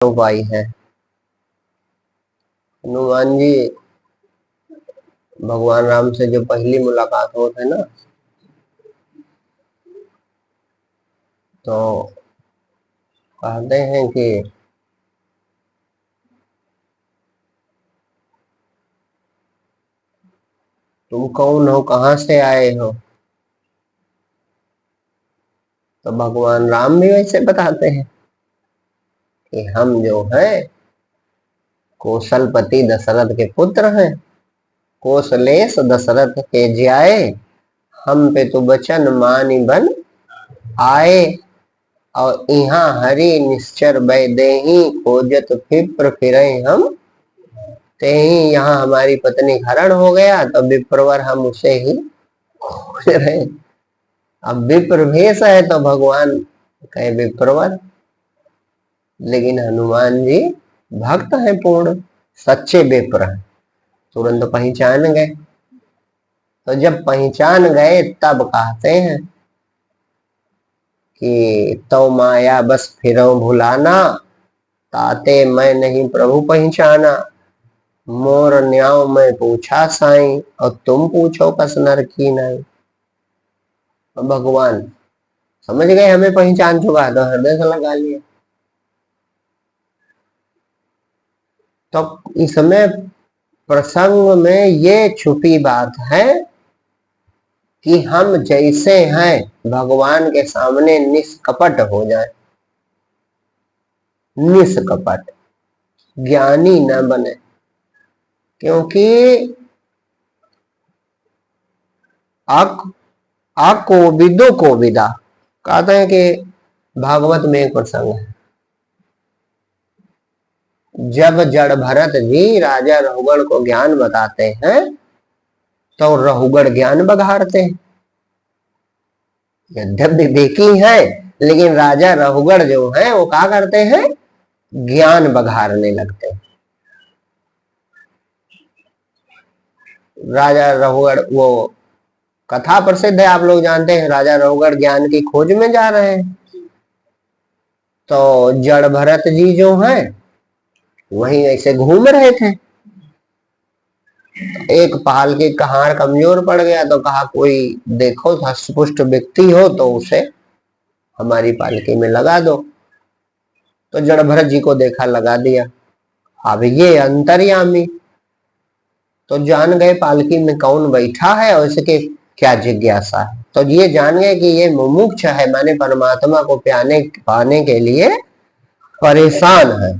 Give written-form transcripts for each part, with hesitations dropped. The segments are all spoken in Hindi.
उपाय है। हनुमान जी भगवान राम से जो पहली मुलाकात होती है ना, तो कहते हैं कि तुम कौन हो, कहाँ से आए हो। तो भगवान राम भी वैसे बताते हैं कि हम जो है कौशलपति दशरथ के पुत्र हैं। कौशलेश दशरथ के ज्याए, हम पे तो बचन मानि बन आए। और यहाँ हरि निश्चर वैदेही, खोजत विप्र फिरे हम ते ही। यहाँ हमारी पत्नी हरण हो गया तो विप्रवर हम उसे ही खोज रहे। अब विप्र भेष है तो भगवान कहे विप्रवर, लेकिन हनुमान जी भक्त हैं पूर्ण, सच्चे विप्र हैं। तुरंत पहचान गए। तो जब पहचान गए तब कहते हैं कि तो माया बस फिरो भुलाना, ताते मैं नहीं प्रभु पहचाना। मोर न्याव मैं पूछा साईं, और तुम पूछो कस नर की नाई। भगवान समझ गए हमें पहचान चुका, तो हृदय से लगा लिया। तो इसमें प्रसंग में ये छुपी बात है कि हम जैसे हैं भगवान के सामने निष्कपट हो जाए, निष्कपट, ज्ञानी न बने। क्योंकि अकोविदो कोविदा कहते हैं कि भागवत में एक प्रसंग है, जब जड़ भरत जी राजा रहुगण को ज्ञान बताते हैं तो रहुगण ज्ञान बघाड़ते हैं। यद्यपि देखी है, लेकिन राजा रहुगण जो है वो क्या करते हैं, ज्ञान बघाड़ने लगते हैं। राजा रहुगण, वो कथा प्रसिद्ध है, आप लोग जानते हैं। राजा रहुगण ज्ञान की खोज में जा रहे हैं, तो जड़ भरत जी जो हैं वहीं ऐसे घूम रहे थे। एक पाल के कहार कमजोर पड़ गया, तो कहा कोई देखो हष्टपुष्ट व्यक्ति हो तो उसे हमारी पालकी में लगा दो। तो जड़ भरत जी को देखा, लगा दिया। अब ये अंतर्यामी तो जान गए पालकी में कौन बैठा है और इसके क्या जिज्ञासा है। तो ये जान गए कि ये मुमुक्ष है, माने परमात्मा को पाने के लिए परेशान है।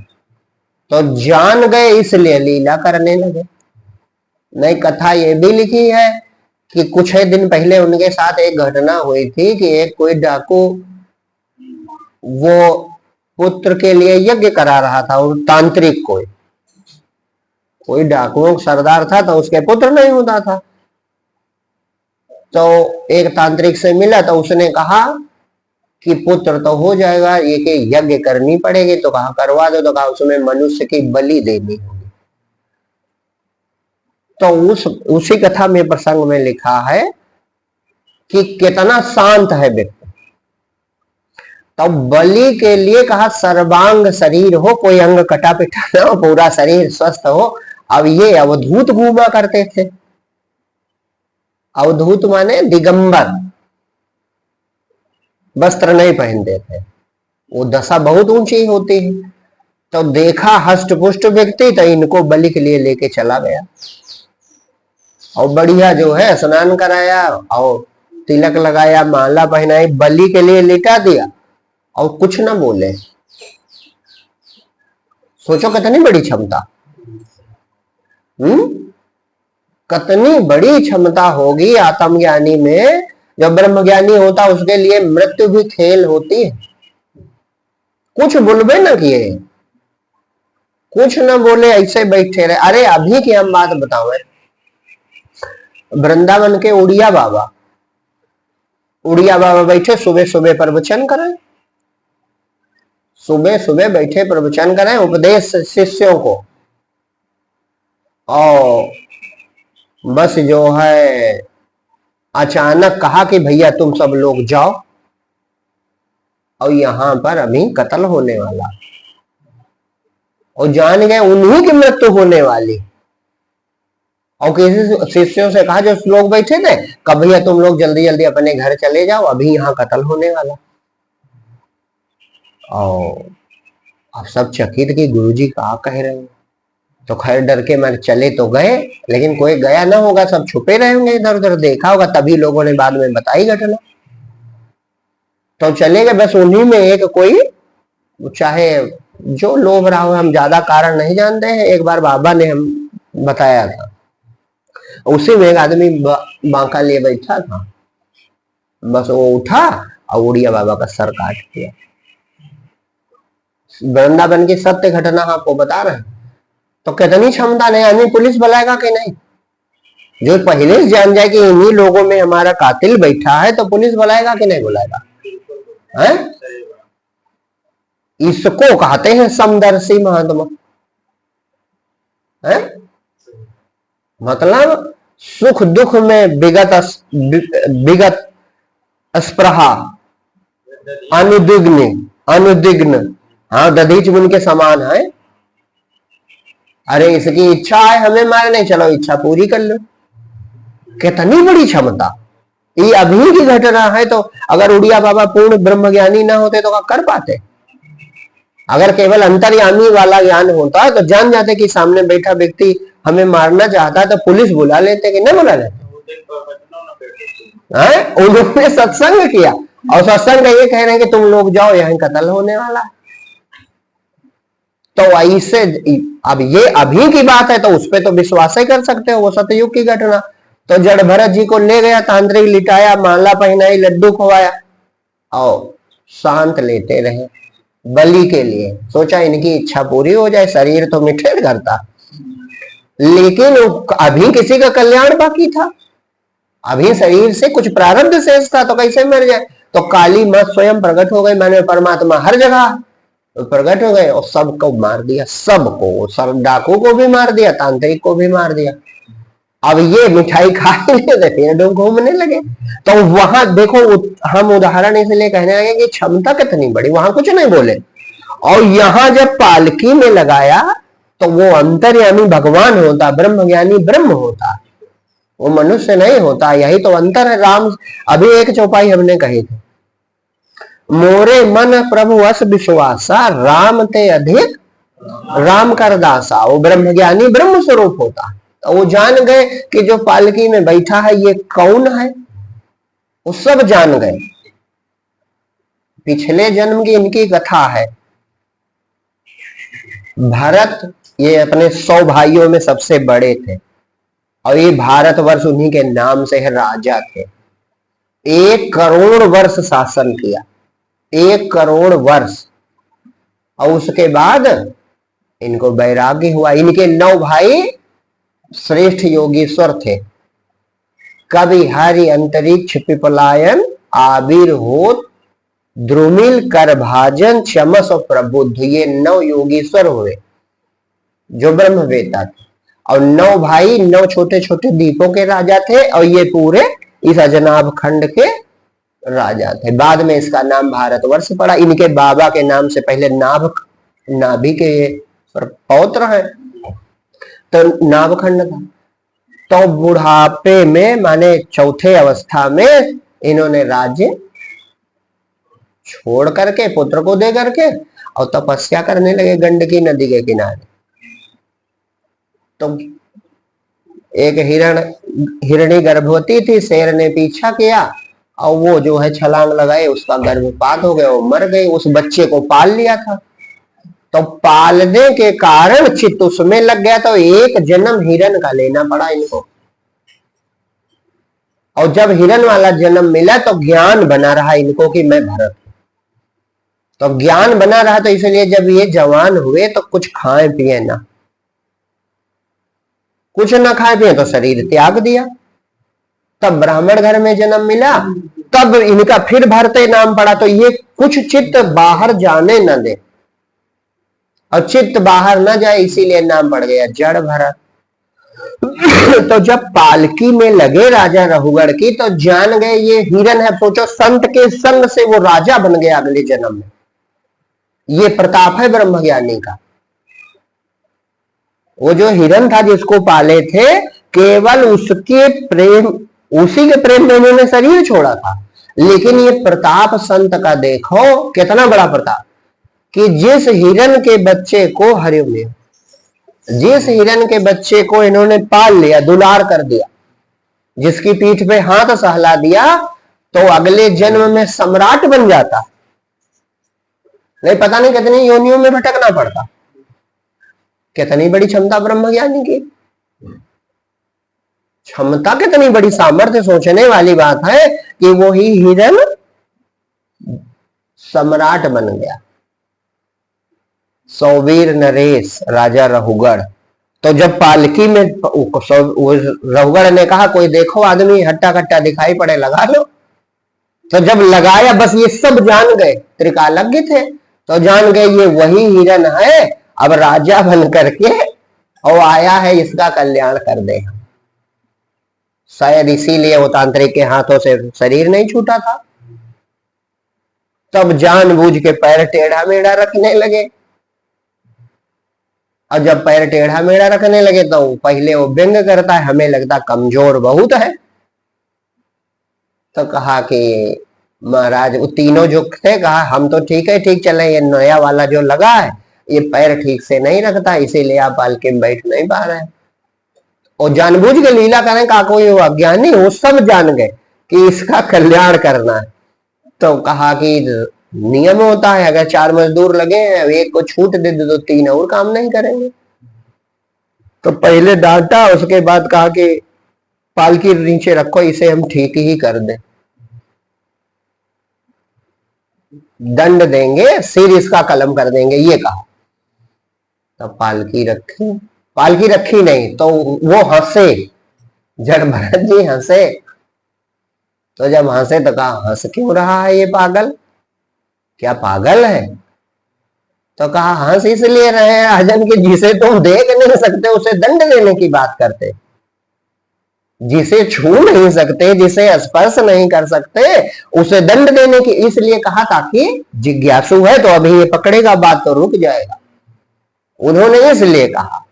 तो जान गए, इसलिए लीला करने लगे। नई कथा ये भी लिखी है कि कुछ ही दिन पहले उनके साथ एक घटना हुई थी कि एक कोई डाकू वो पुत्र के लिए यज्ञ करा रहा था, और तांत्रिक कोई डाकुओं सरदार था, तो उसके पुत्र नहीं होता था। तो एक तांत्रिक से मिला, तो उसने कहा कि पुत्र तो हो जाएगा, ये कि यज्ञ करनी पड़ेगी। तो कहा करवा दो। तो कहा उसमें मनुष्य की बलि देनी होगी। तो उसी कथा में प्रसंग में लिखा है कि कितना शांत है व्यक्ति। तो बलि के लिए कहा सर्वांग शरीर हो, कोई अंग कटा पिटा ना हो, पूरा शरीर स्वस्थ हो। अब ये अवधूत घूमा करते थे। अवधूत माने दिगंबर, वस्त्र नहीं पहनते थे, वो दशा बहुत ऊंची होती है। तो देखा हष्ट पुष्ट व्यक्ति, तो इनको बलि के लिए लेके चला गया, और बढ़िया जो है स्नान कराया और तिलक लगाया, माला पहनाई, बलि के लिए लेटा दिया और कुछ ना बोले। सोचो कितनी बड़ी क्षमता, कितनी बड़ी क्षमता होगी आत्मज्ञानी में। जब ब्रह्मज्ञानी होता उसके लिए मृत्यु भी खेल होती है। कुछ बोलबे न किए, कुछ न बोले, ऐसे बैठे रहे। अरे अभी की हम बात बताओ, वृंदावन के उड़िया बाबा बैठे सुबह सुबह प्रवचन करें, सुबह सुबह बैठे प्रवचन करें, उपदेश शिष्यों को। और बस जो है अचानक कहा कि भैया तुम सब लोग जाओ, और यहां पर अभी कत्ल होने वाला। और जान गए उन्हीं की मृत्यु होने वाली। और किसी शिष्यों से कहा जो लोग बैठे थे, कभी या तुम लोग जल्दी जल्दी अपने घर चले जाओ, अभी यहाँ कत्ल होने वाला। और अब सब चकित कि गुरुजी क्या कह रहे हैं। तो खैर डर के मारे चले तो गए, लेकिन कोई गया ना होगा, सब छुपे रहे होंगे, इधर उधर देखा होगा, तभी लोगों ने बाद में बताई घटना। तो चले गए, बस उन्हीं में एक कोई, चाहे जो लोभ रहा हो, हम ज्यादा कारण नहीं जानते हैं। एक बार बाबा ने हम बताया था, उसी में एक आदमी बांका लिए बैठा था, बस वो उठा और उड़िया बाबा का सर काट दिया। वृंदावन की सत्य घटना आपको बता रहे हैं। तो कितनी क्षमता नहीं, आदमी पुलिस बुलाएगा कि नहीं? जो पहले से जान जाए कि इन्हीं लोगों में हमारा कातिल बैठा है, तो पुलिस बुलाएगा कि नहीं बुलाएगा? है? इसको कहते हैं समदर्शी महात्मा। है? मतलब सुख दुख में विगत स्पृहा, अनुदिग्न, हाँ दधीच मुनि के समान है। अरे इसकी इच्छा है हमें मारने, चलो इच्छा पूरी कर लो। कितनी बड़ी क्षमता, ये अभी की घटना है। तो अगर उड़िया बाबा पूर्ण ब्रह्मज्ञानी ना होते तो क्या कर पाते? अगर केवल अंतर्यामी वाला ज्ञान होता तो जान जाते कि सामने बैठा व्यक्ति हमें मारना चाहता है, तो पुलिस बुला लेते कि नहीं बुला लेते? उन्होंने सत्संग किया, और सत्संग ये कह रहे हैं कि तुम लोग जाओ, यहाँ कत्ल होने वाला है। तो ऐसे अब ये अभी की बात है, तो उस पर तो विश्वास ही कर सकते हो, वो सतयुग की घटना। तो जड़ भरत जी को ले गया, तांत्रिक लिटाया, माला पहनाई, लड्डू खवाया और शांत लेते रहे बलि के लिए। सोचा इनकी इच्छा पूरी हो जाए, शरीर तो मिठेर करता, लेकिन अभी किसी का कल्याण बाकी था, अभी शरीर से कुछ प्रारब्ध शेष था, तो कैसे मर जाए? तो काली मां स्वयं प्रकट हो गई, मैंने परमात्मा हर जगह प्रकट हो गए और सबको मार दिया, सबको, सब डाकू को भी मार दिया, तांत्रिक को भी मार दिया। अब ये मिठाई खा लेते फिर घूमने लगे। तो वहां देखो, हम उदाहरण इसलिए कहने लगे कि क्षमता कितनी बड़ी, वहां कुछ नहीं बोले। और यहां जब पालकी में लगाया तो वो अंतर्यामी भगवान होता, ब्रह्मज्ञानी ब्रह्म होता, वो मनुष्य नहीं होता। यही तो अंतर है। राम, अभी एक चौपाई हमने कही थी, मोरे मन प्रभु अस विश्वासा, राम ते अधिक राम कर दासा। वो ब्रह्मज्ञानी ब्रह्म स्वरूप होता। तो वो जान गए कि जो पालकी में बैठा है ये कौन है, वो सब जान गए। पिछले जन्म की इनकी कथा है। भरत ये अपने 100 भाइयों में सबसे बड़े थे, और ये भारतवर्ष उन्हीं के नाम से है, राजा थे। 1 करोड़ वर्ष शासन किया, 1 करोड़ वर्ष। और उसके बाद इनको वैराग्य हुआ। इनके 9 भाई श्रेष्ठ योगीश्वर थे। कवि हरि अंतरिक्ष पिपलायन, आबिर होत द्रुमिल कर भाजन, चमस और प्रबुद्ध। ये 9 योगीश्वर हुए जो ब्रह्मवेत्ता थे। और 9 भाई 9 छोटे छोटे द्वीपों के राजा थे, और ये पूरे इस अजनाभ खंड के राजा थे। बाद में इसका नाम भारतवर्ष पड़ा। इनके बाबा के नाम से पहले नाभि के पौत्र है, तो नाभखंड था। तो बुढ़ापे में, माने चौथे अवस्था में, इन्होंने राज्य छोड़ करके पुत्र को दे करके और तपस्या करने लगे गंडकी नदी के किनारे। तो एक हिरणी गर्भवती थी, शेर ने पीछा किया और वो जो है छलांग लगाए, उसका गर्भपात हो गया, वो मर गई। उस बच्चे को पाल लिया था, तो पालने के कारण चित्त उसमें लग गया, तो एक जन्म हिरण का लेना पड़ा इनको। और जब हिरण वाला जन्म मिला तो ज्ञान बना रहा इनको कि मैं भरत हूं। तो ज्ञान बना रहा, तो इसलिए जब ये जवान हुए तो कुछ खाए पिए ना, कुछ ना खाए पिए तो शरीर त्याग दिया। तब ब्राह्मण घर में जन्म मिला, तब इनका फिर भरते नाम पड़ा। तो ये कुछ चित्त बाहर जाने न दे, और चित्त बाहर न जाए, इसीलिए नाम पड़ गया जड़ भरत। तो जब पालकी में लगे राजा रघुगढ़ की, तो जान गए ये हिरण है। सोचो, संत के संग से वो राजा बन गया अगले जन्म में। ये प्रताप है ब्रह्मज्ञानी का। वो जो हिरन था जिसको पाले थे, केवल उसके प्रेम, उसी के प्रेम में उन्होंने शरीर छोड़ा था। लेकिन ये प्रताप संत का देखो कितना बड़ा प्रताप, कि जिस हिरन के बच्चे को, हरिओम, जिस हिरन के बच्चे को इन्होंने पाल लिया, दुलार कर दिया, जिसकी पीठ पे हाथ सहला दिया, तो अगले जन्म में सम्राट बन जाता। नहीं पता नहीं कितनी योनियों में भटकना पड़ता। कितनी बड़ी क्षमता ब्रह्म ज्ञानी की, क्षमता कितनी बड़ी, सामर्थ्य, सोचने वाली बात है कि वो ही हिरन सम्राट बन गया। सौवीर नरेश राजा रहुगढ़, तो जब पालकी में रहुगढ़ ने कहा कोई देखो आदमी हट्टा कट्टा दिखाई पड़े लगा लो, तो जब लगाया बस ये सब जान गए, त्रिकालज्ञ थे तो जान गए ये वही हिरन है, अब राजा बन करके और आया है, इसका कल्याण कर दे। शायद इसीलिए वो तांत्रिक के हाथों से शरीर नहीं छूटा था। तब जानबूझ के पैर टेढ़ा मेढ़ा रखने लगे, और जब पैर टेढ़ा मेढ़ा रखने लगे तो पहले वो व्यंग करता है, हमें लगता कमजोर बहुत है। तो कहा कि महाराज, वो तीनों जो थे, कहा हम तो ठीक है, ठीक चले, ये नया वाला जो लगा है ये पैर ठीक से नहीं रखता, इसीलिए आप पालकी में बैठ नहीं पा रहे हैं। और जानबूझ के लीला करें का कोई अज्ञानी, वो सब जान गए कि इसका कल्याण करना है। तो कहा कि नियम होता है, अगर 4 मजदूर लगे हैं, एक को छूट दे तो 3 और काम नहीं करेंगे। तो पहले डांटा, उसके बाद कहा कि पालकी नीचे रखो, इसे हम ठीक ही कर दें, दंड देंगे, सिर इसका कलम कर देंगे, ये कहा। तो पालकी रखी नहीं तो वो हंसे, जड़ भरत जी हंसे। तो जब हंसे तो कहा हंस क्यों रहा है ये पागल, क्या पागल है? तो कहा हंस इसलिए रहे हैं राजन की, जिसे तुम देख नहीं सकते उसे दंड देने की बात करते, जिसे छू नहीं सकते, जिसे स्पर्श नहीं कर सकते, उसे दंड देने की। इसलिए कहा ताकि जिज्ञासु है तो अभी ये पकड़ेगा बात तो रुक जाएगा, उन्होंने इसलिए कहा।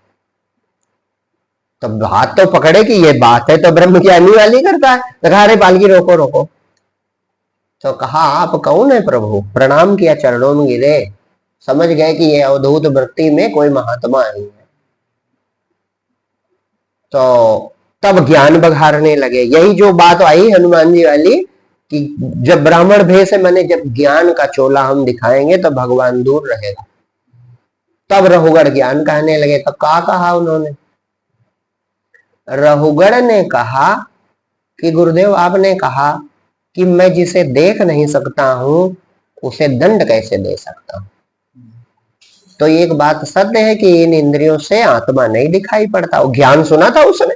तो बात तो पकड़े कि ये बात है तो ब्रह्म ज्ञानी वाली करता है। तो कहा अरे पालकी रोको रोको। तो कहा आप कौन है प्रभु? प्रणाम किया, चरणों में गिरे, समझ गए कि ये अवधूत वृत्ति में कोई महात्मा नहीं है। तो तब ज्ञान बघारने लगे। यही जो बात आई हनुमान जी वाली कि जब ब्राह्मण भेष है, मैंने जब ज्ञान का चोला हम दिखाएंगे तो भगवान दूर रहेगा। तब रहुगढ़ ज्ञान कहने लगे। तो क्या कहा उन्होंने? रहुगढ़ ने कहा कि गुरुदेव आपने कहा कि मैं जिसे देख नहीं सकता हूं उसे दंड कैसे दे सकता हूं? तो एक बात सत्य है कि इन इंद्रियों से आत्मा नहीं दिखाई पड़ता। वो ज्ञान सुना था उसने,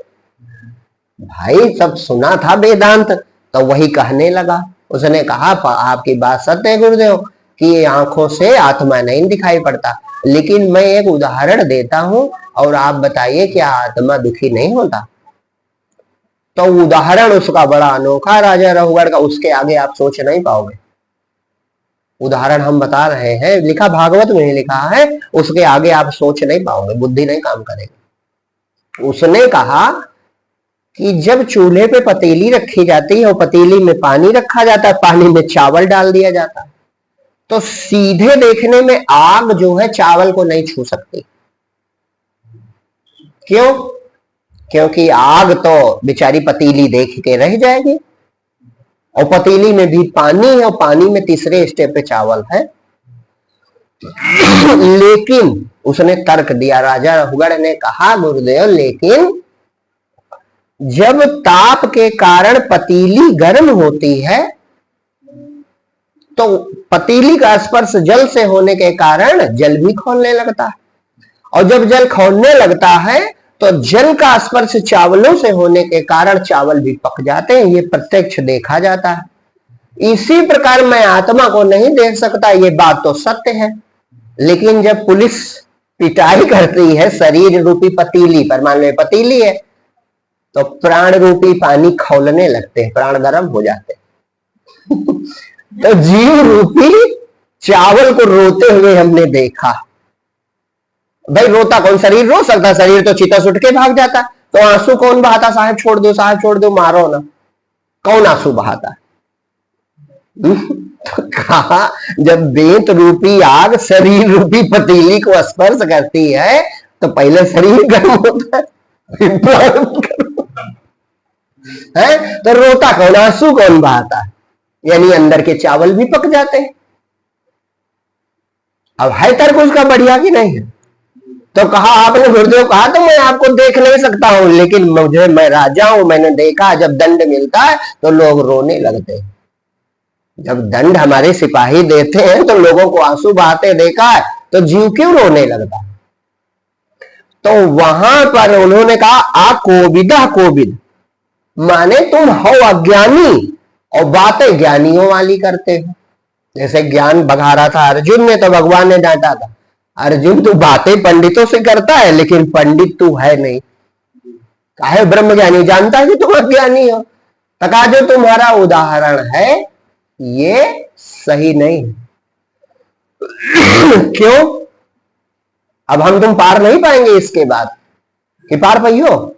भाई सब सुना था वेदांत, तो वही कहने लगा। उसने कहा आपकी बात सत्य है गुरुदेव कि आंखों से आत्मा नहीं दिखाई पड़ता, लेकिन मैं एक उदाहरण देता हूं और आप बताइए क्या आत्मा दुखी नहीं होता? तो उदाहरण उसका बड़ा अनोखा राजा रहुगढ़ का, उसके आगे आप सोच नहीं पाओगे। उदाहरण हम बता रहे हैं, लिखा भागवत में ही लिखा है, उसके आगे आप सोच नहीं पाओगे, बुद्धि नहीं काम करेगी। उसने कहा कि जब चूल्हे पे पतीली रखी जाती है और पतीली में पानी रखा जाता है, पानी में चावल डाल दिया जाता है, तो सीधे देखने में आग जो है चावल को नहीं छू सकती। क्यों? क्योंकि आग तो बेचारी पतीली देख के रह जाएगी, और पतीली में भी पानी है, और पानी में तीसरे स्टेप पे चावल है। लेकिन उसने तर्क दिया, राजा रहुगढ़ ने कहा गुरुदेव लेकिन जब ताप के कारण पतीली गर्म होती है तो पतीली का स्पर्श जल से होने के कारण जल भी खौलने लगता है, और जब जल खौलने लगता है तो जल का स्पर्श चावलों से होने के कारण चावल भी पक जाते हैं। ये प्रत्यक्ष देखा जाता है। इसी प्रकार मैं आत्मा को नहीं देख सकता, ये बात तो सत्य है, लेकिन जब पुलिस पिटाई करती है शरीर रूपी पतीली पर, मान लो पतीली है, तो प्राण रूपी पानी खौलने लगते हैं, प्राण गर्म हो जाते हैं। तो जीव रूपी चावल को रोते हुए हमने देखा, भाई रोता कौन, शरीर रो सकता, शरीर तो चीता सुट के भाग जाता। तो आंसू कौन बहाता, साहब छोड़ दो, साहब छोड़ दो, मारो ना, कौन आंसू बहाता? तो कहा जब बेत रूपी आग शरीर रूपी पतीली को स्पर्श करती है तो पहले शरीर गर्म होता है, फिर प्राण गर्म है। तो रोता कौन, आंसू कौन बहाता? यानी अंदर के चावल भी पक जाते हैं। अब है तर्क उसका बढ़िया कि नहीं है? तो कहा आपने गुरुदेव कहा तो मैं आपको देख नहीं सकता हूं, लेकिन मुझे, मैं राजा हूं, मैंने देखा जब दंड मिलता है तो लोग रोने लगते हैं। जब दंड हमारे सिपाही देते हैं तो लोगों को आंसू बहाते देखा है, तो जीव क्यों रोने लगता? तो वहां पर उन्होंने कहा आकोविदा कोविद, माने तुम हो अज्ञानी और बातें ज्ञानियों वाली करते हो। जैसे ज्ञान बघा रहा था अर्जुन ने, तो भगवान ने डांटा था, अर्जुन तू बातें पंडितों से करता है लेकिन पंडित तू है नहीं। काहे ब्रह्म ज्ञानी, जानता है कि तुम अज्ञानी हो। तका जो तुम्हारा उदाहरण है ये सही नहीं। क्यों? अब हम तुम पार नहीं पाएंगे इसके बाद कि पार पाइयो?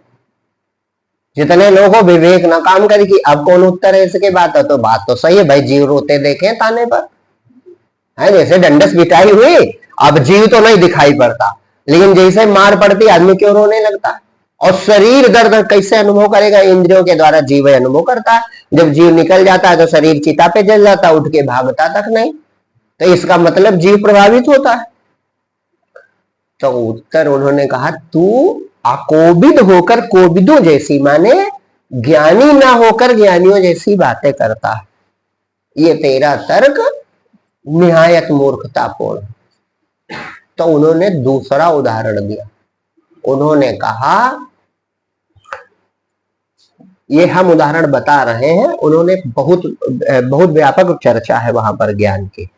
जितने लोगों विवेक न काम करे कि अब कौन उत्तर है इसके बाद, तो बात तो सही है भाई, जीव रोते देखे ताने पर है, जैसे डंडस बिठाई हुई, अब जीव तो नहीं दिखाई पड़ता, लेकिन जैसे मार पड़ती आदमी क्यों रोने लगता? और शरीर दर्द कैसे अनुभव करेगा? इंद्रियों के द्वारा जीव अनुभव करता है। जब जीव निकल जाता है तो शरीर चिता पे जल जाता, उठ के भागता तक नहीं, तो इसका मतलब जीव प्रभावित होता है। तो उत्तर उन्होंने कहा तू अकोविद होकर कोविदों जैसी, माने ज्ञानी ना होकर ज्ञानियों जैसी बातें करता है। ये तेरा तर्क निहायत मूर्खतापूर्ण। तो उन्होंने दूसरा उदाहरण दिया। उन्होंने कहा, ये हम उदाहरण बता रहे हैं, उन्होंने बहुत व्यापक चर्चा है वहां पर ज्ञान की।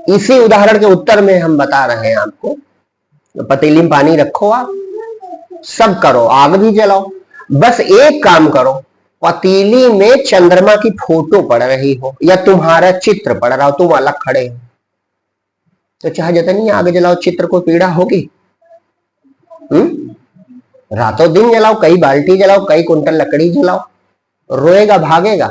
इसी उदाहरण के उत्तर में हम बता रहे हैं आपको। पतीली में पानी रखो, आप सब करो, आग भी जलाओ, बस एक काम करो, पतीली में चंद्रमा की फोटो पड़ रही हो या तुम्हारा चित्र पड़ रहा हो, तुम अलग खड़े हो, तो चाहे जितनी आग जलाओ चित्र को पीड़ा होगी? रातों दिन जलाओ, कई बाल्टी जलाओ, कई कुंटल लकड़ी जलाओ, रोएगा, भागेगा?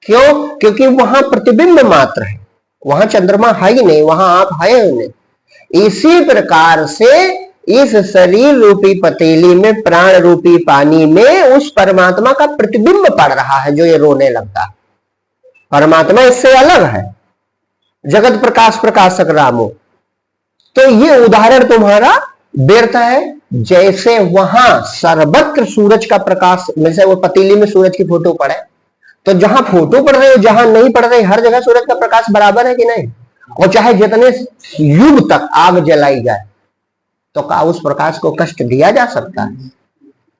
क्यों? क्योंकि वहां प्रतिबिंब मात्र है, वहां चंद्रमा है ही नहीं, वहां आप है नहीं। इसी प्रकार से इस शरीर रूपी पतीली में, प्राण रूपी पानी में उस परमात्मा का प्रतिबिंब पड़ रहा है जो ये रोने लगता है। परमात्मा इससे अलग है, जगत प्रकाश प्रकाशक रामो। तो ये उदाहरण तुम्हारा व्यर्थ है। जैसे वहां सर्वत्र सूरज का प्रकाश, जैसे वो पतीली में सूरज की फोटो पड़े, तो जहां फोटो पड़ रही हो, जहां नहीं पड़ रही, हर जगह सूरज का प्रकाश बराबर है कि नहीं? और चाहे जितने युग तक आग जलाई जाए तो क्या उस प्रकाश को कष्ट दिया जा सकता है?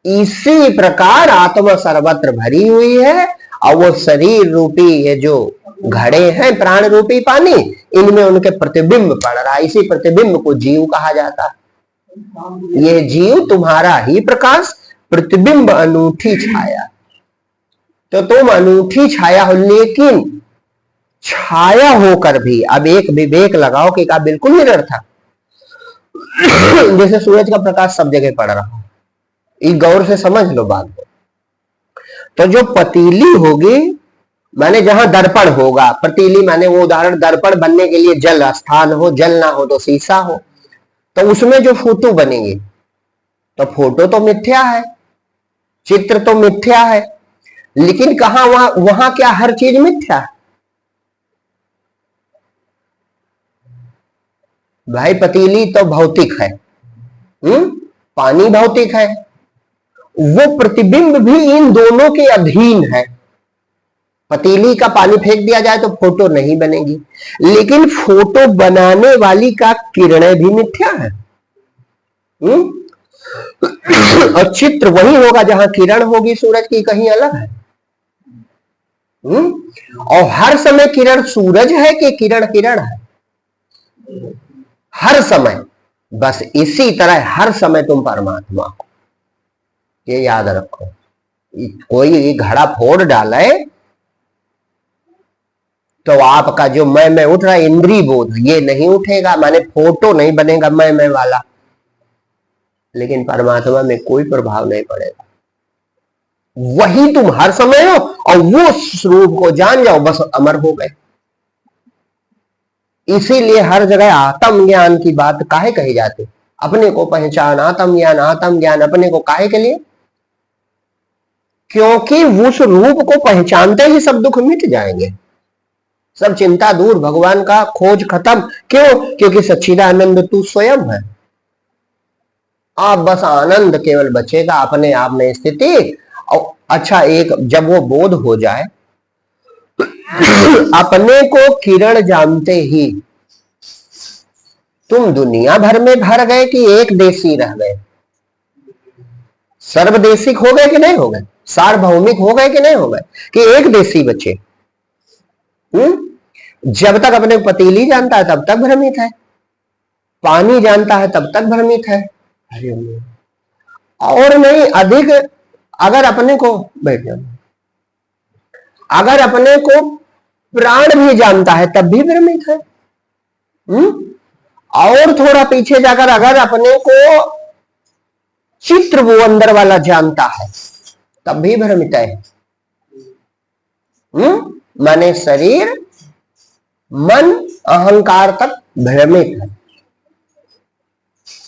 इसी प्रकार आत्मा सर्वत्र भरी हुई है, और वो शरीर रूपी ये जो घड़े हैं, प्राण रूपी पानी, इनमें उनके प्रतिबिंब पड़ रहा है। इसी प्रतिबिंब को जीव कहा जाता है। ये जीव तुम्हारा ही प्रकाश, प्रतिबिंब, अनूठी छाया। तो तुम अनूठी छाया हो, लेकिन छाया होकर भी अब एक विवेक लगाओ कि क्या बिल्कुल निरर्थक? जैसे सूरज का प्रकाश सब जगह पड़ रहा है, ये गौर से समझ लो बात को। तो जो पतीली होगी, माने जहां दर्पण होगा, पतीली माने वो उदाहरण, दर्पण बनने के लिए जल स्थान हो, जल ना हो तो शीशा हो, तो उसमें जो फोटो बनेगी, तो फोटो तो मिथ्या है, चित्र तो मिथ्या है, लेकिन कहा वहां क्या हर चीज मिथ्या है? भाई पतीली तो भौतिक है, पानी भौतिक है, वो प्रतिबिंब भी इन दोनों के अधीन है। पतीली का पानी फेंक दिया जाए तो फोटो नहीं बनेगी, लेकिन फोटो बनाने वाली का किरणें भी मिथ्या है। और चित्र वही होगा जहां किरण होगी सूरज की, कहीं अलग है। और हर समय किरण सूरज है कि किरण किरण है? हर समय। बस इसी तरह हर समय तुम परमात्मा हो, ये याद रखो। कोई घड़ा फोड़ डाले तो आपका जो मैं उठ रहा है, इंद्रिय बोध, ये नहीं उठेगा, माने फोटो नहीं बनेगा मैं वाला। लेकिन परमात्मा में कोई प्रभाव नहीं पड़ेगा। वही तुम हर समय हो और वो स्वरूप को जान जाओ, बस अमर हो गए। इसीलिए हर जगह आत्म ज्ञान की बात काहे कही जाती, अपने को पहचान, आत्म ज्ञान अपने को काहे के लिए? क्योंकि उस रूप को पहचानते ही सब दुख मिट जाएंगे, सब चिंता दूर, भगवान का खोज खत्म। क्यों? क्योंकि सच्चिदानंद तू स्वयं है। आप बस आनंद केवल बचेगा अपने आप में स्थिति। और अच्छा, एक जब वो बोध हो जाए अपने को किरण जानते ही तुम दुनिया भर में भर गए कि एक देशी रह गए? सर्वदेशिक हो गए कि नहीं हो गए? सार्वभौमिक हो गए कि नहीं हो गए? कि एक देशी बचे? जब तक अपने पतीली जानता है तब तक भ्रमित है, पानी जानता है तब तक भ्रमित है। और नहीं अधिक, अगर अपने को अगर अपने को प्राण भी जानता है तब भी भ्रमित है। और थोड़ा पीछे जाकर अगर अपने को चित्र वो अंदर वाला जानता है तब भी भ्रमित है। माने शरीर, मन, अहंकार तक भ्रमित है।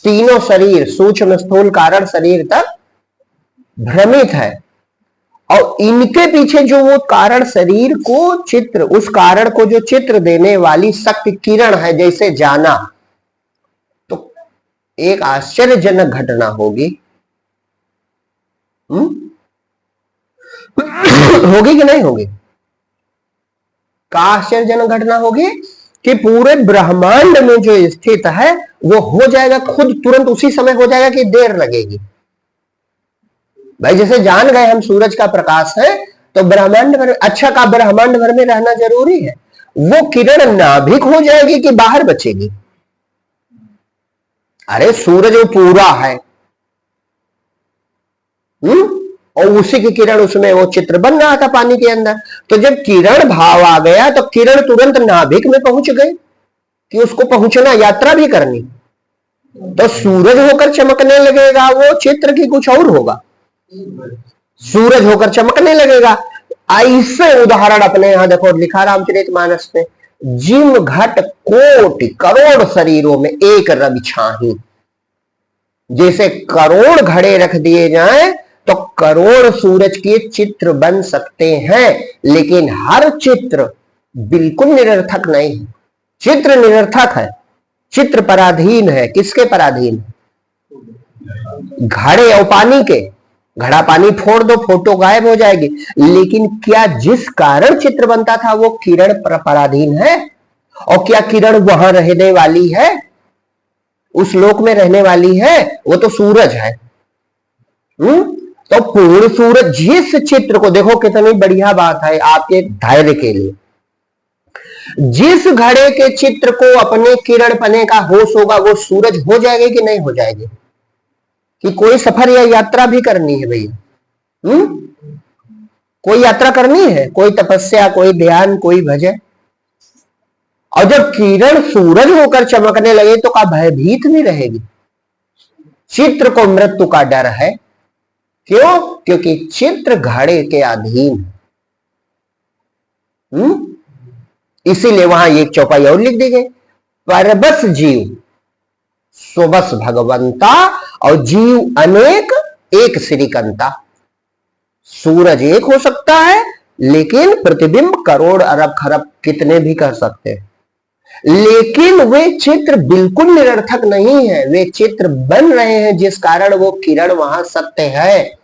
तीनों शरीर, सूक्ष्म स्थूल कारण शरीर तक भ्रमित है। और इनके पीछे जो वो कारण शरीर को चित्र, उस कारण को जो चित्र देने वाली शक्ति किरण है, जैसे जाना, तो एक आश्चर्यजनक घटना होगी। होगी कि नहीं होगी? का आश्चर्यजनक घटना होगी कि पूरे ब्रह्मांड में जो स्थित है वो हो जाएगा खुद, तुरंत उसी समय हो जाएगा कि देर लगेगी। भाई जैसे जान गए हम सूरज का प्रकाश है, तो ब्रह्मांड भर, अच्छा का ब्रह्मांड भर में रहना जरूरी है। वो किरण नाभिक हो जाएगी कि बाहर बचेगी? अरे सूरज वो पूरा है, और उसी की किरण, उसमें वो चित्र बन रहा था पानी के अंदर। तो जब किरण भाव आ गया तो किरण तुरंत नाभिक में पहुंच गई कि उसको पहुंचना, यात्रा भी करनी, तो सूरज होकर चमकने लगेगा वो चित्र की कुछ और होगा, सूरज होकर चमकने लगेगा। ऐसे उदाहरण अपने यहां देखो लिखा रामचरितमानस में, जिम घट कोटि करोड़ शरीरों में एक रवि छाही। जैसे करोड़ घड़े रख दिए जाएं तो करोड़ सूरज के चित्र बन सकते हैं, लेकिन हर चित्र बिल्कुल निरर्थक नहीं है। चित्र निरर्थक है, चित्र पराधीन है। किसके पराधीन? घड़े और पानी के। घड़ा पानी फोड़ दो, फोटो गायब हो जाएगी। लेकिन क्या जिस कारण चित्र बनता था वो किरण पराधीन है? और क्या किरण वहां रहने वाली है, उस लोक में रहने वाली है? वो तो सूरज है। तो पूर्ण सूरज जिस चित्र को, देखो कितनी बढ़िया बात है आपके धैर्य के लिए, जिस घड़े के चित्र को अपने किरण पने का होश होगा वो सूरज हो जाएगी कि नहीं हो जाएगी? कि कोई सफर या यात्रा भी करनी है भैया? कोई यात्रा करनी है, कोई तपस्या, कोई ध्यान, कोई भजन। और जब किरण सूरज होकर चमकने लगे तो का भयभीत भी रहेगी। चित्र को मृत्यु का डर है। क्यों? क्योंकि चित्र घड़े के अधीन। इसीलिए वहां एक चौपाई और लिख दी गई, परबस जीव स्वबस भगवंता, और जीव अनेक एक श्रीकंता। सूरज एक हो सकता है, लेकिन प्रतिबिंब करोड़ अरब खरब कितने भी कर सकते हैं, लेकिन वे चित्र बिल्कुल निरर्थक नहीं है। वे चित्र बन रहे हैं जिस कारण वो किरण वहां सत्य है,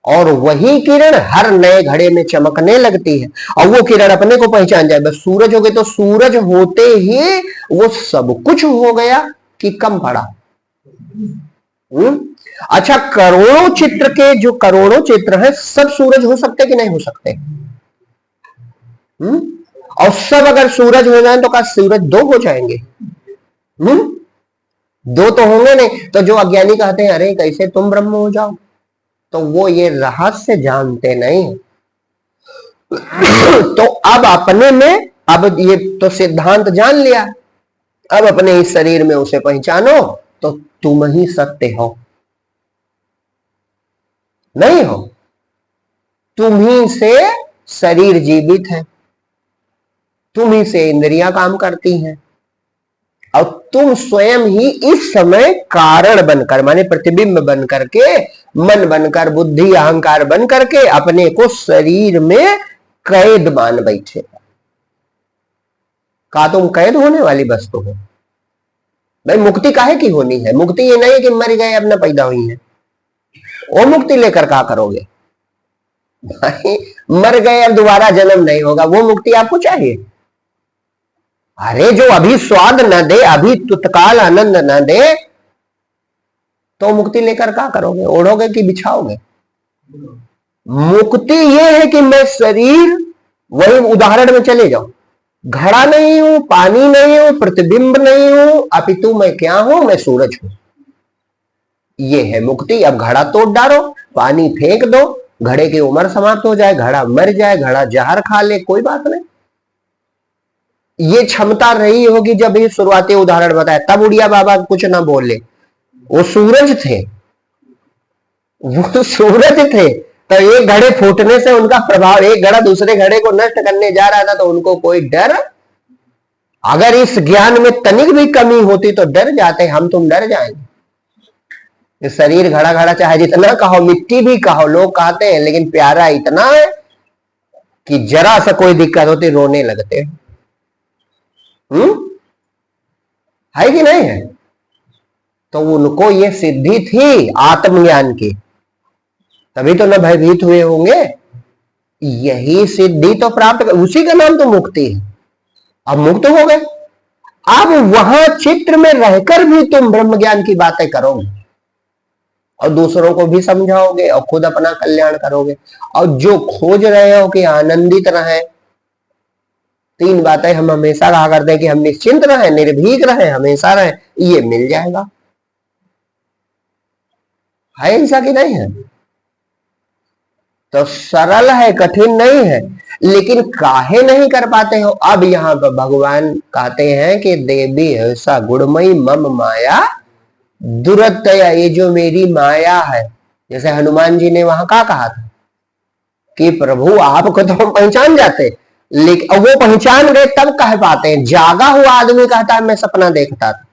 और वही किरण हर नए घड़े में चमकने लगती है। और वो किरण अपने को पहचान जाए, बस सूरज हो गए, तो सूरज होते ही वो सब कुछ हो गया कि कम पड़ा। अच्छा, करोड़ों चित्र के जो करोड़ों चित्र हैं सब सूरज हो सकते कि नहीं हो सकते? और सब अगर सूरज हो जाए तो क्या सूरज दो हो जाएंगे? दो तो होंगे नहीं। तो जो अज्ञानी कहते हैं अरे कैसे तुम ब्रह्म हो जाओ, तो वो ये रहस्य जानते नहीं। तो अब अपने में, अब ये तो सिद्धांत जान लिया, अब अपने इस शरीर में उसे पहचानो तो तुम ही सत्य हो। नहीं हो। तुम्ही से शरीर जीवित है, तुम्ही से इंद्रियां काम करती हैं, और तुम स्वयं ही इस समय कारण बनकर, माने प्रतिबिंब बन करके, मन बनकर, बुद्धि अहंकार बन करके अपने को शरीर में कैद मान बैठे। का तुम कैद होने वाली वस्तु हो। भाई मुक्ति काहे की होनी है? मुक्ति ये नहीं कि मर गए अब न पैदा हुई है। वो मुक्ति लेकर क्या करोगे? भाई मर गए अब दोबारा जन्म नहीं होगा, वो मुक्ति आपको चाहिए? अरे जो अभी स्वाद न दे, अभी तत्काल आनंद न दे, तो मुक्ति लेकर क्या करोगे? ओढ़ोगे कि बिछाओगे? मुक्ति ये है कि मैं शरीर, वही उदाहरण में चले जाओ, घड़ा नहीं हूं, पानी नहीं हूं, प्रतिबिंब नहीं हूं, अपितु मैं क्या हूं? मैं सूरज हूं। ये है मुक्ति। अब घड़ा तोड़ डालो, पानी फेंक दो, घड़े की उम्र समाप्त हो जाए, घड़ा मर जाए, घड़ा जहर खा ले, कोई बात नहीं। ये क्षमता रही होगी जब ये शुरुआती उदाहरण बताया, तब उड़िया बाबा कुछ ना बोले। वो सूरज थे, वो सूरज थे, तो एक घड़े फूटने से उनका प्रभाव, एक घड़ा दूसरे घड़े को नष्ट करने जा रहा था, तो उनको कोई डर, अगर इस ज्ञान में तनिक भी कमी होती तो डर जाते। हम तुम डर जाएंगे। इस शरीर घड़ा घड़ा चाहे जितना कहो, मिट्टी भी कहो, लोग कहते हैं, लेकिन प्यारा इतना है कि जरा सा कोई दिक्कत होती रोने लगते। है कि नहीं है? तो उनको ये सिद्धि थी आत्मज्ञान की, तभी तो न भयभीत हुए होंगे। यही सिद्धि तो प्राप्त, उसी का नाम तो मुक्ति है। अब मुक्त हो गए, अब वहां चित्र में रहकर भी तुम ब्रह्म ज्ञान की बातें करोगे और दूसरों को भी समझाओगे और खुद अपना कल्याण करोगे। और जो खोज रहे हो कि आनंदित रहे, तीन बातें हम हमेशा कहा करते हैं कि हम निश्चिंत रहे, निर्भीक रहे, हमेशा रहे, ये मिल जाएगा। है ऐसा कि नहीं है? तो सरल है, कठिन नहीं है, लेकिन काहे नहीं कर पाते हो? अब यहां पर भगवान कहते हैं कि देवी ऐसा गुणमयी मम माया दुरतया, ये जो मेरी माया है, जैसे हनुमान जी ने वहां क्या कहा था कि प्रभु आपको तो हम पहचान जाते, लेकिन वो पहचान गए तब कह पाते हैं। जागा हुआ आदमी कहता है मैं सपना देखता था,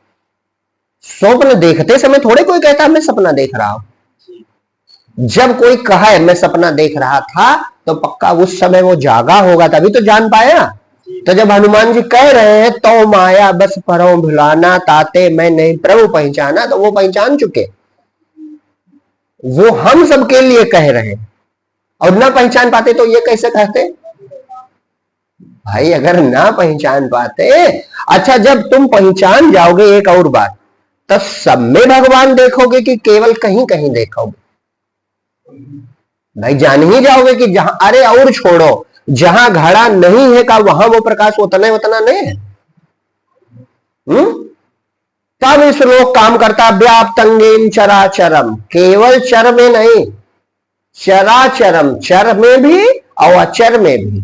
स्वप्न देखते समय थोड़े कोई कहता है मैं सपना देख रहा हूं। जब कोई कहे मैं सपना देख रहा था तो पक्का उस समय वो जागा होगा, तभी तो जान पाया। तो जब हनुमान जी कह रहे हैं तो माया बस परो भुलाना ताते मैं नहीं प्रभु पहचाना, तो वो पहचान चुके। वो हम सबके लिए कह रहे हैं, और ना पहचान पाते तो ये कैसे कहते? भाई अगर ना पहचान पाते, अच्छा जब तुम पहचान जाओगे, एक और बात, तो सब में भगवान देखोगे कि केवल कहीं कहीं देखोगे? भाई जान ही जाओगे कि जहां, अरे और छोड़ो, जहां घड़ा नहीं है का वहां वो प्रकाश उतना उतना नहीं है। तब इस लोक काम करता व्याप्तंगेन चराचरम, केवल चर में नहीं, चराचरम, चर में भी और अचर में भी।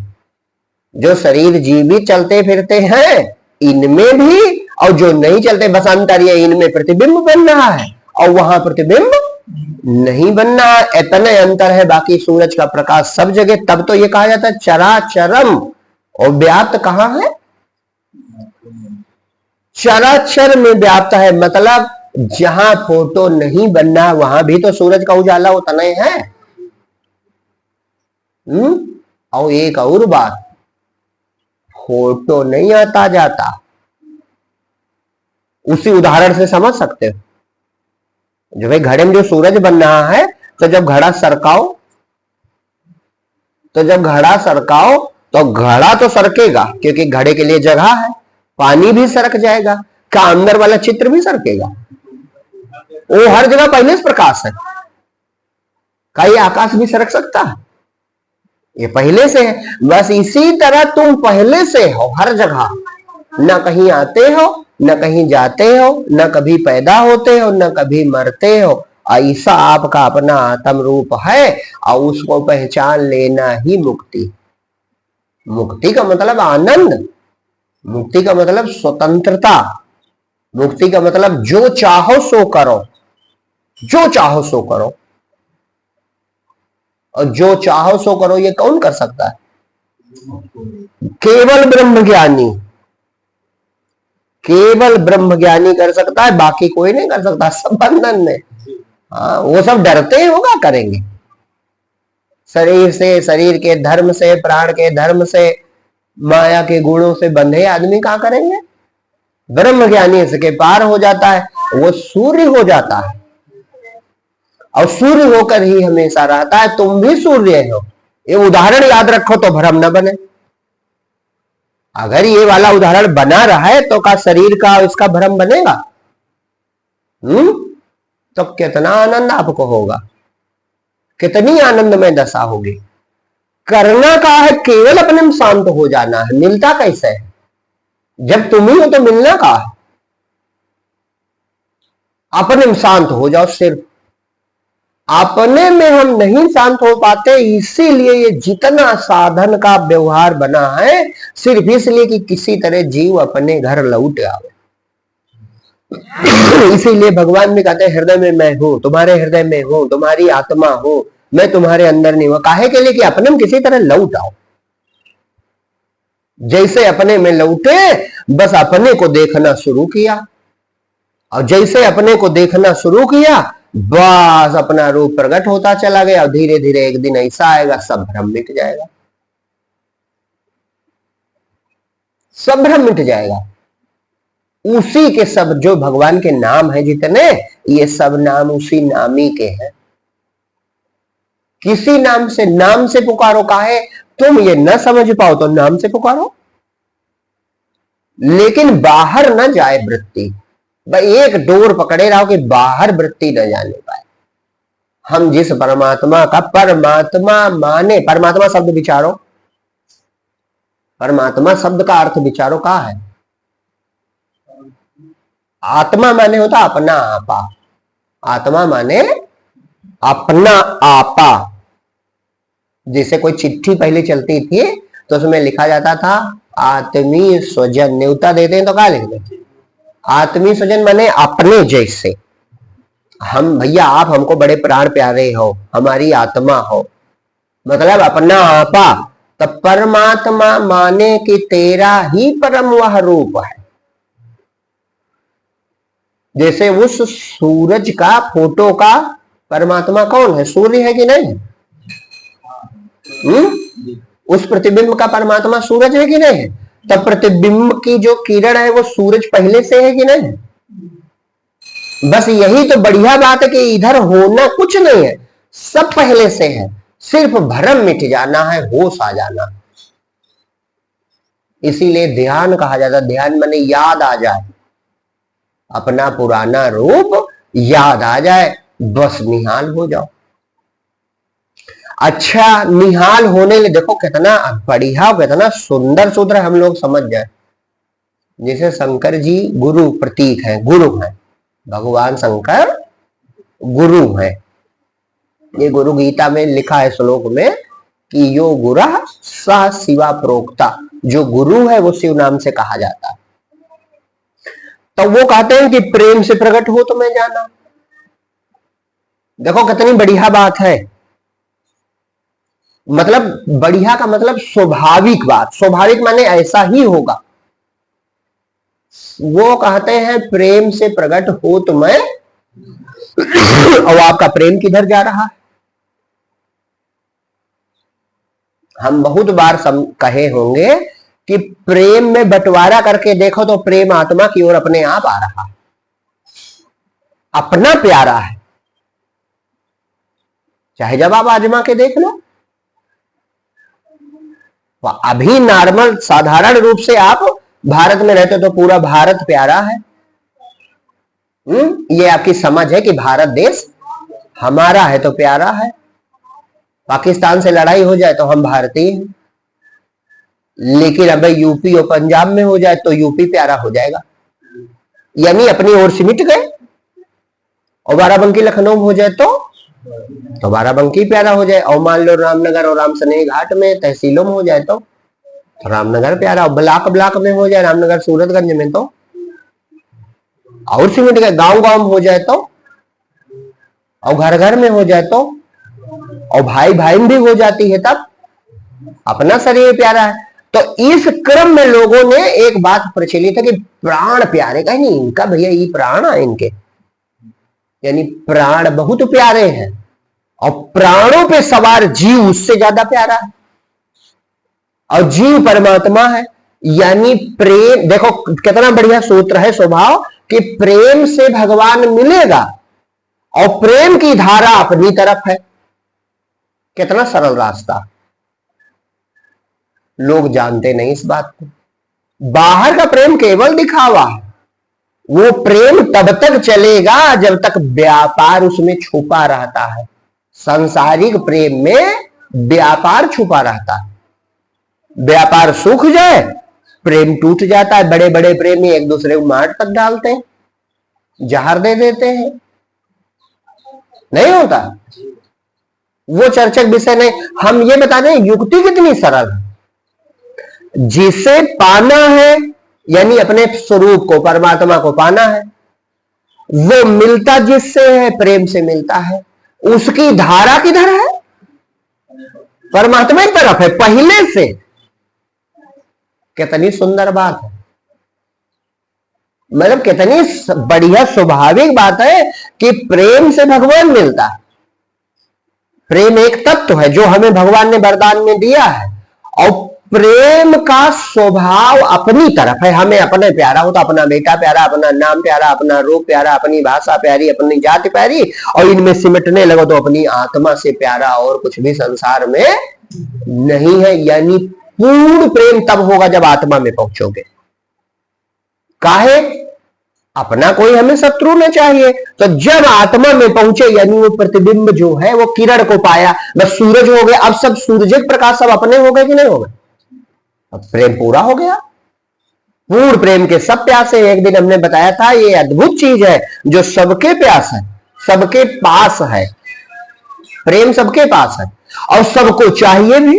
जो शरीर जीवित चलते फिरते हैं इनमें भी, और जो नहीं चलते बस अंतर ये इनमें प्रतिबिंब बन रहा है और वहां प्रतिबिंब नहीं बनना, इतने अंतर है। बाकी सूरज का प्रकाश सब जगह, तब तो ये कहा जाता है चराचरम। और व्याप्त कहां है? चराचर में व्याप्त है, मतलब जहां फोटो नहीं बनना वहां भी तो सूरज का उजाला उतना ही है। और एक और बात, फोटो नहीं आता जाता, उसी उदाहरण से समझ सकते हो। जो भाई घड़े में जो सूरज बन रहा है, तो जब घड़ा सरकाओ, तो घड़ा तो सरकेगा क्योंकि घड़े के लिए जगह है, पानी भी सरक जाएगा, का अंदर वाला चित्र भी सरकेगा। वो हर जगह पहले से प्रकाश है, का ये आकाश भी सरक सकता है? ये पहले से है। बस इसी तरह तुम पहले से हो हर जगह, न कहीं आते हो न कहीं जाते हो, न कभी पैदा होते हो न कभी मरते हो। ऐसा आपका अपना आत्म रूप है और उसको पहचान लेना ही मुक्ति। मुक्ति का मतलब आनंद, मुक्ति का मतलब स्वतंत्रता, मुक्ति का मतलब जो चाहो सो करो, जो चाहो सो करो। और जो चाहो सो करो, ये कौन कर सकता है? केवल ब्रह्म ज्ञानी, केवल ब्रह्म ज्ञानी कर सकता है, बाकी कोई नहीं कर सकता। सब बंधन में। हाँ, वो सब डरते हैं, होगा करेंगे। शरीर से, शरीर के धर्म से, प्राण के धर्म से, माया के गुणों से बंधे आदमी क्या करेंगे? ब्रह्म ज्ञानी इसके पार हो जाता है, वो सूर्य हो जाता है, और सूर्य होकर ही हमेशा रहता है। तुम भी सूर्य हो, ये उदाहरण याद रखो तो भ्रम न बने। अगर ये वाला उदाहरण बना रहा है तो क्या शरीर का इसका भ्रम बनेगा? तो कितना आनंद आपको होगा, कितनी आनंदमय दशा होगी। करना का है, केवल अपने में शांत हो जाना है। मिलता कैसे है? जब तुम ही हो तो मिलना का है। अपने में शांत हो जाओ। सिर्फ अपने में हम नहीं शांत हो पाते, इसीलिए ये जितना साधन का व्यवहार बना है, सिर्फ इसलिए कि किसी तरह जीव अपने घर लौट आवे। इसीलिए भगवान भी कहते हैं, हृदय में मैं हूं, तुम्हारे हृदय में हूं, तुम्हारी आत्मा हूं, मैं तुम्हारे अंदर नहीं हूं। काहे के लिए? कि अपने में किसी तरह लौट आओ। जैसे अपने में लौटे, बस अपने को देखना शुरू किया, और जैसे अपने को देखना शुरू किया, बस अपना रूप प्रकट होता चला गया। और धीरे धीरे एक दिन ऐसा आएगा, सब भ्रम मिट जाएगा, सब भ्रम मिट जाएगा। उसी के सब जो भगवान के नाम है जितने, ये सब नाम उसी नामी के हैं। किसी नाम से पुकारो। काहे? तुम ये न समझ पाओ तो नाम से पुकारो, लेकिन बाहर न जाए वृत्ति। एक डोर पकड़े रहो कि बाहर वृत्ति न जाने पाए। हम जिस परमात्मा का, परमात्मा माने, परमात्मा शब्द विचारो, परमात्मा शब्द का अर्थ विचारो का है? आत्मा माने होता अपना आपा, आत्मा माने अपना आपा। जैसे कोई चिट्ठी पहले चलती थी तो उसमें लिखा जाता था आत्मीय स्वजन, न्योता देते हैं तो क्या लिखते थे? आत्मीय स्वजन माने अपने जैसे। हम भैया, आप हमको बड़े प्राण प्यारे हो, हमारी आत्मा हो, मतलब अपना आपा। तब परमात्मा माने कि तेरा ही परम वह रूप है। जैसे उस सूरज का फोटो का परमात्मा कौन है? सूर्य है कि नहीं? उस प्रतिबिंब का परमात्मा सूरज है कि नहीं? तब प्रतिबिंब की जो किरण है वो सूरज पहले से है कि नहीं? बस यही तो बढ़िया बात है कि इधर होना कुछ नहीं है, सब पहले से है। सिर्फ भ्रम मिट जाना है, होश आ जाना। इसीलिए ध्यान कहा जाता है। ध्यान माने याद आ जाए, अपना पुराना रूप याद आ जाए, बस निहाल हो जाओ। अच्छा, निहाल होने ले देखो कितना बढ़िया, कितना सुंदर सूत्र हम लोग समझ जाए। जैसे शंकर जी गुरु प्रतीक है, गुरु है, भगवान शंकर गुरु है। ये गुरु गीता में लिखा है श्लोक में कि यो गुरः स शिवा प्रोक्ता। जो गुरु है वो शिव नाम से कहा जाता है। तो वो कहते हैं कि प्रेम से प्रकट हो तो मैं जाना। देखो कितनी बढ़िया बात है। मतलब बढ़िया का मतलब स्वाभाविक बात। स्वाभाविक माने ऐसा ही होगा। वो कहते हैं प्रेम से प्रकट हो तो मैं और आपका प्रेम किधर जा रहा है? हम बहुत बार कहे होंगे कि प्रेम में बंटवारा करके देखो तो प्रेम आत्मा की ओर अपने आप आ रहा है, अपना प्यारा है। चाहे जब आप आजमा के देख लो, अभी नॉर्मल साधारण रूप से आप भारत में रहते तो पूरा भारत प्यारा है। ये आपकी समझ है कि भारत देश हमारा है तो प्यारा है। पाकिस्तान से लड़ाई हो जाए तो हम भारतीय हैं, लेकिन अब यूपी और पंजाब में हो जाए तो यूपी प्यारा हो जाएगा। यानी अपनी ओर सिमट गए। और बाराबंकी लखनऊ हो जाए तो बाराबंकी प्यारा हो जाए। और मान लो रामनगर और रामसनेही घाट में तहसीलों में हो जाए तो रामनगर प्यारा। और ब्लॉक में हो जाए, रामनगर सूरतगंज में तो और सिमट गए। गांव गांव में हो जाए तो, और घर घर में हो जाए तो और भाई भाई भी हो जाती है तब अपना शरीर प्यारा है। तो इस क्रम में लोगों ने एक बात प्रचलित है कि प्राण प्यारे, कहीं नहीं इनका भैया ये प्राण है इनके, यानी प्राण बहुत प्यारे हैं और प्राणों पे सवार जीव उससे ज्यादा प्यारा है और जीव परमात्मा है। यानी प्रेम, देखो कितना बढ़िया सूत्र है स्वभाव कि प्रेम से भगवान मिलेगा और प्रेम की धारा अपनी तरफ है। कितना सरल रास्ता, लोग जानते नहीं इस बात को। बाहर का प्रेम केवल दिखावा है, वो प्रेम तब तक चलेगा जब तक व्यापार उसमें छुपा रहता है। सांसारिक प्रेम में व्यापार छुपा रहता है, व्यापार सूख जाए प्रेम टूट जाता है। बड़े बड़े प्रेमी एक दूसरे को मार तक डालते हैं, जहर दे देते हैं, नहीं होता। वो चर्चक विषय नहीं, हम ये बता दें युक्ति कितनी सरल है। जिसे पाना है यानी अपने स्वरूप को, परमात्मा को पाना है, वो मिलता जिससे है प्रेम से मिलता है। उसकी धारा किधर है? परमात्मा की तरफ है पहले से। कितनी सुंदर बात है, मतलब कितनी बढ़िया स्वाभाविक बात है कि प्रेम से भगवान मिलता है। प्रेम एक तत्व है जो हमें भगवान ने वरदान में दिया है और प्रेम का स्वभाव अपनी तरफ है। हमें अपने प्यारा हो तो अपना बेटा प्यारा, अपना नाम प्यारा, अपना रूप प्यारा, अपनी भाषा प्यारी, अपनी जाति प्यारी, और इनमें सिमटने लगो तो अपनी आत्मा से प्यारा और कुछ भी संसार में नहीं है। यानी पूर्ण प्रेम तब होगा जब आत्मा में पहुंचोगे। काहे? अपना कोई हमें शत्रु न चाहिए। तो जब आत्मा में पहुंचे यानी वो प्रतिबिंब जो है वो किरण को पाया, बस सूरज हो गया। अब सब सूरज के प्रकाश सब अपने हो गए कि नहीं हो गए? अब प्रेम पूरा हो गया। पूर्ण प्रेम के सब प्यासे। एक दिन हमने बताया था ये अद्भुत चीज है जो सबके प्यास है, सबके पास है। प्रेम सबके पास है और सबको चाहिए भी,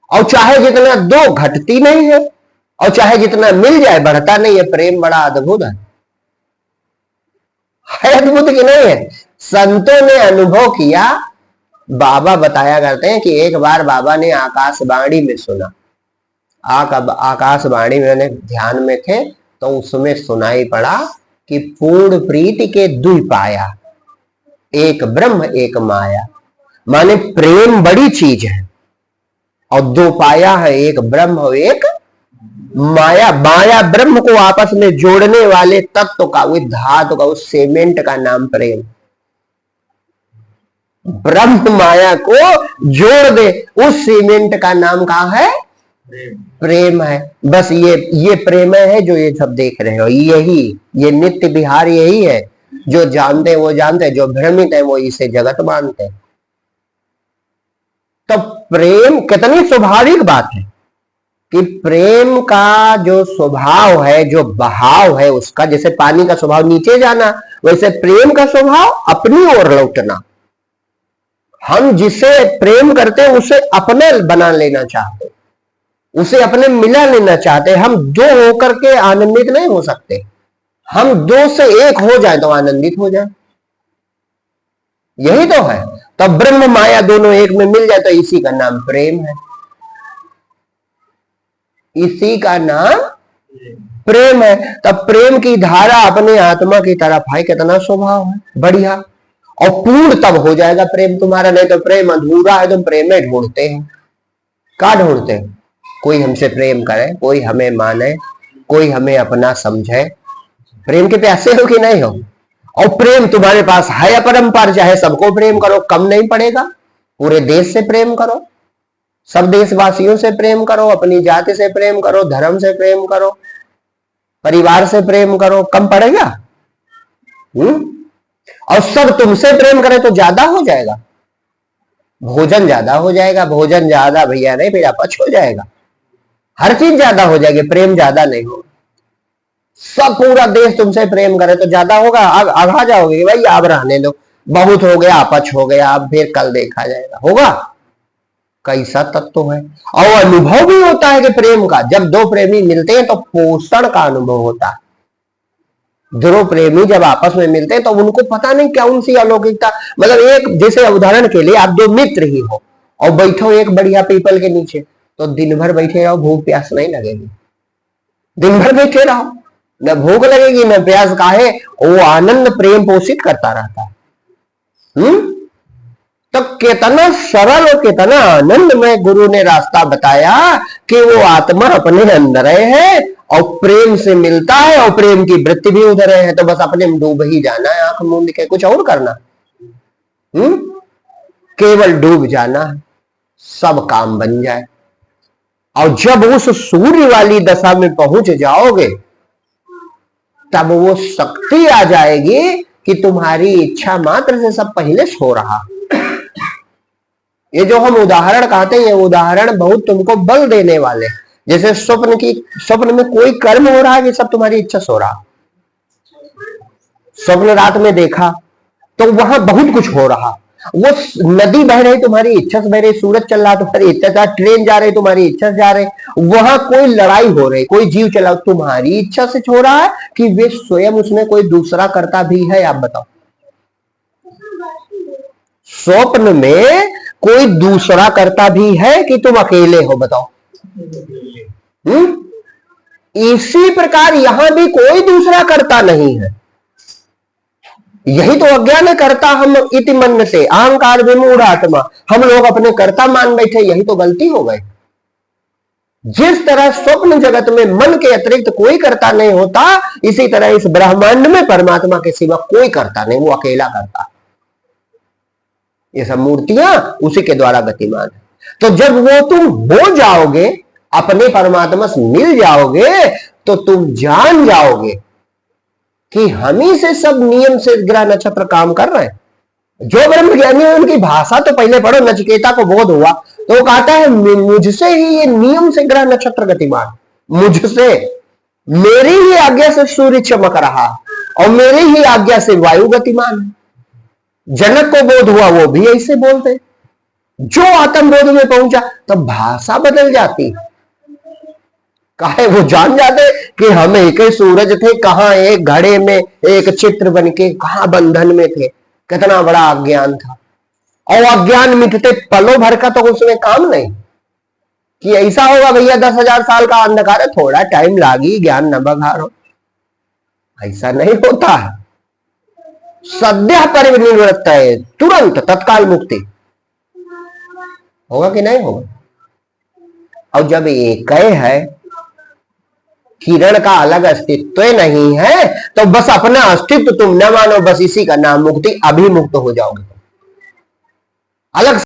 और चाहे जितना दो घटती नहीं है और चाहे जितना मिल जाए बढ़ता नहीं है। प्रेम बड़ा अद्भुत है अद्भुत कि नहीं है? संतों ने अनुभव किया। बाबा बताया करते हैं कि एक बार बाबा ने आकाशवाणी में सुना। आकाशवाणी में ध्यान में थे तो उसमें सुनाई पड़ा कि पूर्ण प्रीति के दुई पाया, एक ब्रह्म एक माया। माने प्रेम बड़ी चीज है और दो पाया है, एक ब्रह्म और एक माया। माया ब्रह्म को आपस में जोड़ने वाले तत्व का, उस धातु का, उस सीमेंट का नाम प्रेम। ब्रह्म माया को जोड़ दे, उस सीमेंट का नाम कहा है? प्रेम है। बस ये प्रेम है जो ये सब देख रहे हो। यही ये नित्य विहार यही है। जो जानते हैं वो जानते हैं, जो भ्रमित है वो इसे जगत मानते हैं। तो प्रेम कितनी स्वाभाविक बात है कि प्रेम का जो स्वभाव है, जो बहाव है उसका, जैसे पानी का स्वभाव नीचे जाना, वैसे प्रेम का स्वभाव अपनी ओर लौटना। हम जिसे प्रेम करते हैं उसे अपने बना लेना चाहते, उसे अपने मिला लेना चाहते। हम दो होकर के आनंदित नहीं हो सकते। हम दो से एक हो जाए तो आनंदित हो जाए, यही तो है। तब ब्रह्म माया दोनों एक में मिल जाए तो इसी का नाम प्रेम है, इसी का नाम प्रेम है। तब प्रेम की धारा अपने आत्मा की तरफ है। कितना स्वभाव है बढ़िया। और पूर्ण तब हो जाएगा प्रेम तुम्हारा। नहीं तो प्रेम अधूरा है, तुम प्रेम में ढूंढते हैं। क्या ढूंढते हैं? कोई हमसे प्रेम करे, कोई हमें माने, कोई हमें अपना समझे। प्रेम के प्यासे हो कि नहीं हो? और प्रेम तुम्हारे पास है अपरंपार, चाहे सबको प्रेम करो, कम नहीं पड़ेगा। पूरे देश से प्रेम करो, सब देशवासियों से प्रेम करो, अपनी जाति से प्रेम करो, धर्म से प्रेम करो, परिवार से प्रेम करो, कम पड़ेगा? और सब तुमसे प्रेम करे तो ज्यादा हो जाएगा, भोजन ज्यादा हो जाएगा। भोजन ज्यादा भैया नहीं, फिर अपच हो जाएगा। हर चीज ज्यादा हो जाएगी, प्रेम ज्यादा नहीं होगा। सब पूरा देश तुमसे प्रेम करे तो ज्यादा होगा। आघा जाओगे भाई अब रहने दो, बहुत हो गया, अपच हो गया, अब फिर कल देखा जाएगा। होगा? कैसा तत्व है। और अनुभव भी होता है कि प्रेम का, जब दो प्रेमी मिलते हैं तो पोषण का अनुभव होता है। ध्रुव प्रेमी जब आपस में मिलते हैं तो उनको पता नहीं क्या उनसी अलौकिकता, मतलब एक जैसे उदाहरण के लिए आप दो मित्र ही हो और बैठो एक बढ़िया पीपल के नीचे, तो दिन भर बैठे रहो, भूख प्यास नहीं लगेगी। दिन भर बैठे रहो, न भूख लगेगी न प्यास, काहे? वो आनंद प्रेम पोषित करता रहता है। तो कितना सरल और कितना आनंद में गुरु ने रास्ता बताया कि वो आत्मा अपने अंदर है और प्रेम से मिलता है और प्रेम की वृत्ति भी उधर है, तो बस अपने में डूब ही जाना है, आंख मूंद के कुछ और करना, केवल डूब जाना है, सब काम बन जाए। और जब उस सूर्य वाली दशा में पहुंच जाओगे तब वो शक्ति आ जाएगी कि तुम्हारी इच्छा मात्र से सब पहले सो रहा। ये जो हम उदाहरण कहते हैं, ये उदाहरण बहुत तुमको बल देने वाले, जैसे स्वप्न में कोई कर्म हो रहा है कि सब तुम्हारी इच्छा सो रहा। स्वप्न रात में देखा तो वहां बहुत कुछ हो रहा, वो नदी बह रही तुम्हारी इच्छा से बह रही, सूरज चल रहा तुम्हारी इच्छा से, ट्रेन जा रही तुम्हारी इच्छा से जा रहे, वहां कोई लड़ाई हो रही, कोई जीव चला तुम्हारी इच्छा से हो रहा है कि वे स्वयं उसमें कोई दूसरा करता भी है? आप बताओ। स्वप्न में कोई दूसरा करता भी है कि तुम अकेले हो? बताओ। इसी प्रकार यहां भी कोई दूसरा करता नहीं है। यही तो अज्ञान करता हम इति मन्यते अहंकार विमूढ़ आत्मा, हम लोग अपने कर्ता मान बैठे, यही तो गलती हो गई। जिस तरह स्वप्न जगत में मन के अतिरिक्त कोई कर्ता नहीं होता, इसी तरह इस ब्रह्मांड में परमात्मा के सिवा कोई कर्ता नहीं, वो अकेला करता। ये सब मूर्तियां उसी के द्वारा गतिमान है। तो जब वो तुम हो जाओगे, अपने परमात्मा से मिल जाओगे, तो तुम जान जाओगे कि हम ही से सब नियम से ग्रह नक्षत्र काम कर रहे हैं। जो ब्रह्म ज्ञानी है उनकी भाषा तो पहले पढ़ो। नचिकेता को बोध हुआ तो वो कहता है मुझसे ही ये नियम से ग्रह नक्षत्र गतिमान, मुझसे, मेरी ही आज्ञा से सूर्य चमक रहा और मेरी ही आज्ञा से वायु गतिमान है। जनक को बोध हुआ, वो भी ऐसे बोलते। जो आत्म बोध में पहुंचा तब भाषा बदल जाती। काहे? वो जान जाते कि हम एक ही सूरज थे, कहां एक घड़े में एक चित्र बनके कहां बंधन में थे। कितना बड़ा अज्ञान था, और अज्ञान मिटते पलों भर का तो उसमें काम नहीं कि ऐसा होगा भैया 10,000 साल का अंधकार है, थोड़ा टाइम लागी, ज्ञान न बघारो। ऐसा नहीं होता है। सद्य परिनिवृत्त है, तुरंत तत्काल मुक्ति होगा कि नहीं होगा? और जब एक है, किरण का अलग अस्तित्व नहीं है, तो बस अपना अस्तित्व तुम न मानो, बस इसी का नाम मुक्ति, अभी मुक्त हो जाओगे। अलग